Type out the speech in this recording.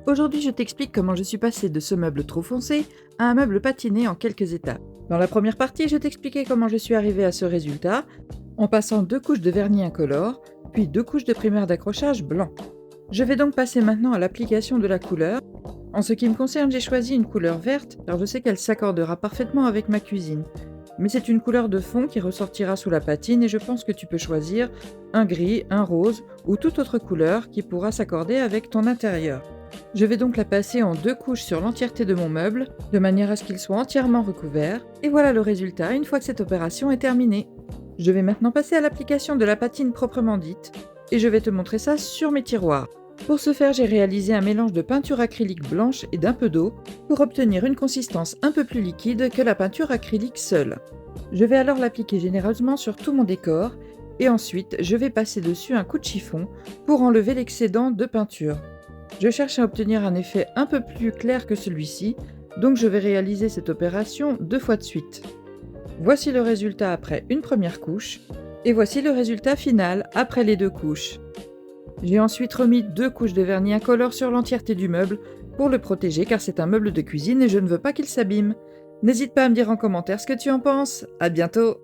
Aujourd'hui, je t'explique comment je suis passée de ce meuble trop foncé à un meuble patiné en quelques étapes. Dans la première partie, je t'expliquais comment je suis arrivée à ce résultat en passant 2 couches de vernis incolore, puis 2 couches de primaire d'accrochage blanc. Je vais donc passer maintenant à l'application de la couleur. En ce qui me concerne, j'ai choisi une couleur verte car je sais qu'elle s'accordera parfaitement avec ma cuisine. Mais c'est une couleur de fond qui ressortira sous la patine et je pense que tu peux choisir un gris, un rose ou toute autre couleur qui pourra s'accorder avec ton intérieur. Je vais donc la passer en 2 couches sur l'entièreté de mon meuble, de manière à ce qu'il soit entièrement recouvert, et voilà le résultat une fois que cette opération est terminée. Je vais maintenant passer à l'application de la patine proprement dite, et je vais te montrer ça sur mes tiroirs. Pour ce faire, j'ai réalisé un mélange de peinture acrylique blanche et d'un peu d'eau pour obtenir une consistance un peu plus liquide que la peinture acrylique seule. Je vais alors l'appliquer généreusement sur tout mon décor, et ensuite je vais passer dessus un coup de chiffon pour enlever l'excédent de peinture. Je cherche à obtenir un effet un peu plus clair que celui-ci, donc je vais réaliser cette opération 2 fois de suite. Voici le résultat après une première couche, et voici le résultat final après les 2 couches. J'ai ensuite remis 2 couches de vernis incolore sur l'entièreté du meuble pour le protéger car c'est un meuble de cuisine et je ne veux pas qu'il s'abîme. N'hésite pas à me dire en commentaire ce que tu en penses. À bientôt!